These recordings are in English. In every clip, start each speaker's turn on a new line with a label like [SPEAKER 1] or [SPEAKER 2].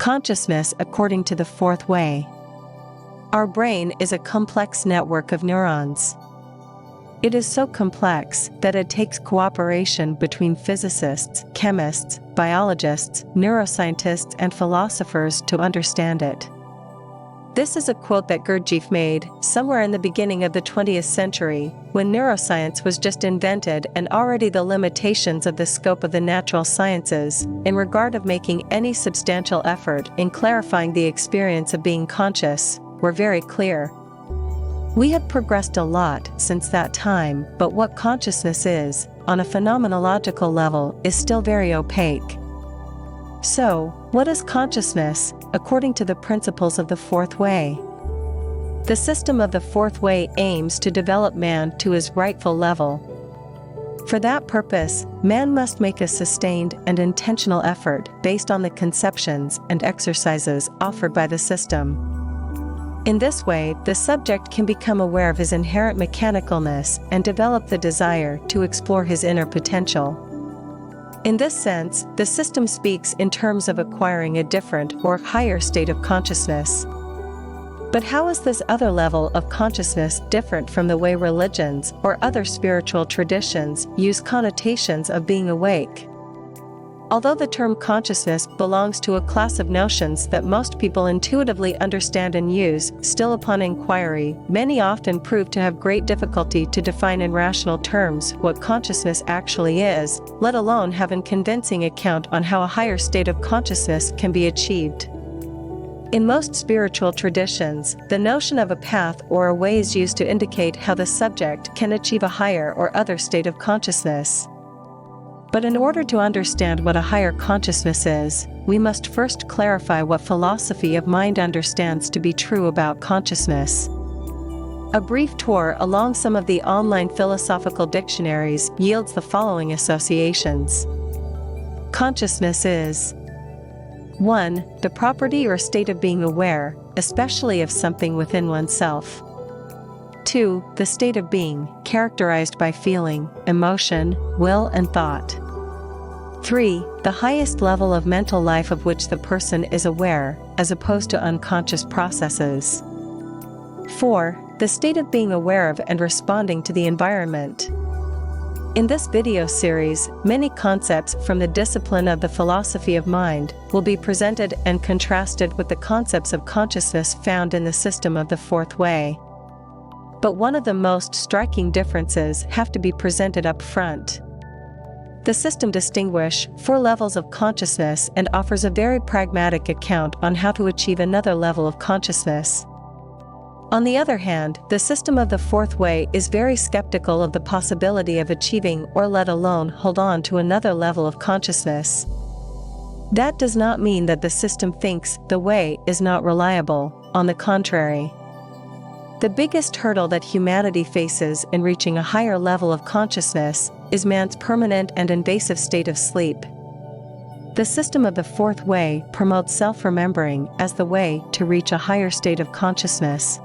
[SPEAKER 1] Consciousness according to the fourth way. Our brain is a complex network of neurons. It is so complex that it takes cooperation between physicists, chemists, biologists, neuroscientists, and philosophers to understand it. This is a quote that Gurdjieff made somewhere in the beginning of the 20th century, when neuroscience was just invented and already the limitations of the scope of the natural sciences, in regard of making any substantial effort in clarifying the experience of being conscious, were very clear. We have progressed a lot since that time, but what consciousness is, on a phenomenological level, is still very opaque. So, what is consciousness, according to the principles of the fourth way? The system of the fourth way aims to develop man to his rightful level. For that purpose, man must make a sustained and intentional effort based on the conceptions and exercises offered by the system. In this way, the subject can become aware of his inherent mechanicalness and develop the desire to explore his inner potential. In this sense, the system speaks in terms of acquiring a different or higher state of consciousness. But how is this other level of consciousness different from the way religions or other spiritual traditions use connotations of being awake? Although the term consciousness belongs to a class of notions that most people intuitively understand and use, still upon inquiry, many often prove to have great difficulty to define in rational terms what consciousness actually is, let alone have a convincing account on how a higher state of consciousness can be achieved. In most spiritual traditions, the notion of a path or a way is used to indicate how the subject can achieve a higher or other state of consciousness. But in order to understand what a higher consciousness is, we must first clarify what philosophy of mind understands to be true about consciousness. A brief tour along some of the online philosophical dictionaries yields the following associations. Consciousness is 1. The property or state of being aware, especially of something within oneself. 2. The state of being, characterized by feeling, emotion, will and thought. 3. The highest level of mental life of which the person is aware, as opposed to unconscious processes. 4. The state of being aware of and responding to the environment. In this video series, many concepts from the discipline of the philosophy of mind will be presented and contrasted with the concepts of consciousness found in the system of the fourth way. But one of the most striking differences have to be presented up front. The system distinguishes 4 levels of consciousness and offers a very pragmatic account on how to achieve another level of consciousness. On the other hand, the system of the fourth way is very skeptical of the possibility of achieving or let alone hold on to another level of consciousness. That does not mean that the system thinks the way is not reliable, on the contrary. The biggest hurdle that humanity faces in reaching a higher level of consciousness is man's permanent and invasive state of sleep. The system of the fourth way promotes self-remembering as the way to reach a higher state of consciousness.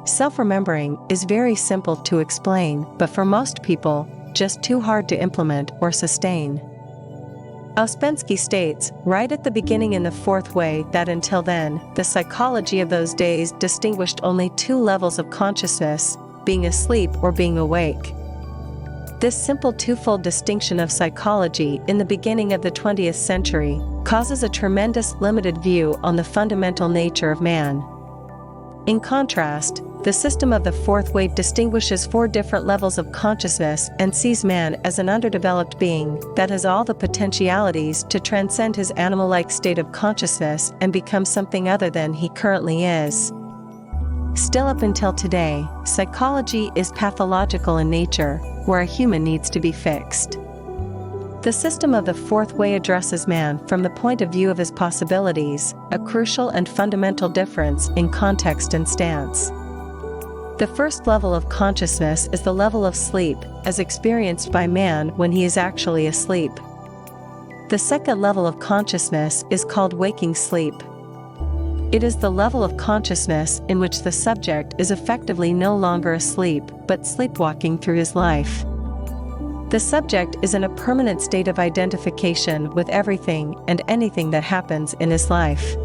[SPEAKER 1] Self-remembering is very simple to explain, but for most people, just too hard to implement or sustain. Ouspensky states, right at the beginning in the fourth way, that until then, the psychology of those days distinguished only 2 levels of consciousness, being asleep or being awake. This simple twofold distinction of psychology in the beginning of the 20th century causes a tremendous limited view on the fundamental nature of man. In contrast, the system of the fourth way distinguishes 4 different levels of consciousness and sees man as an underdeveloped being that has all the potentialities to transcend his animal-like state of consciousness and become something other than he currently is. Still up until today, psychology is pathological in nature, where a human needs to be fixed. The system of the fourth way addresses man from the point of view of his possibilities, a crucial and fundamental difference in context and stance. The first level of consciousness is the level of sleep, as experienced by man when he is actually asleep. The second level of consciousness is called waking sleep. It is the level of consciousness in which the subject is effectively no longer asleep, but sleepwalking through his life. The subject is in a permanent state of identification with everything and anything that happens in his life.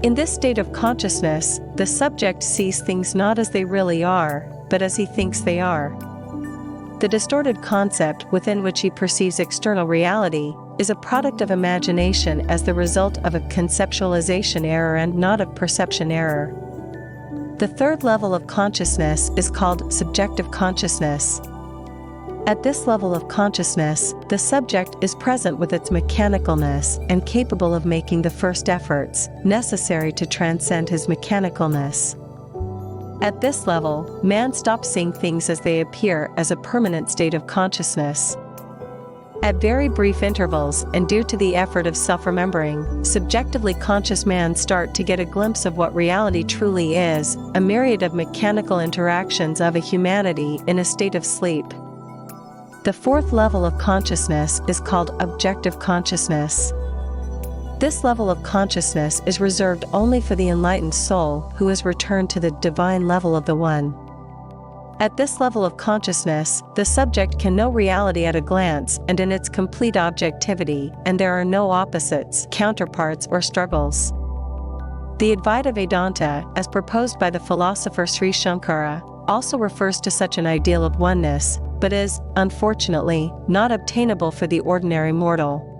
[SPEAKER 1] In this state of consciousness, the subject sees things not as they really are, but as he thinks they are. The distorted concept within which he perceives external reality is a product of imagination as the result of a conceptualization error and not of perception error. The third level of consciousness is called subjective consciousness. At this level of consciousness, the subject is present with its mechanicalness and capable of making the first efforts necessary to transcend his mechanicalness. At this level, man stops seeing things as they appear as a permanent state of consciousness. At very brief intervals and due to the effort of self-remembering, subjectively conscious man start to get a glimpse of what reality truly is, a myriad of mechanical interactions of a humanity in a state of sleep. The fourth level of consciousness is called objective consciousness. This level of consciousness is reserved only for the enlightened soul who has returned to the divine level of the One. At this level of consciousness, the subject can know reality at a glance and in its complete objectivity, and there are no opposites, counterparts, or struggles. The Advaita Vedanta, as proposed by the philosopher Sri Shankara, also refers to such an ideal of oneness, but is, unfortunately, not obtainable for the ordinary mortal.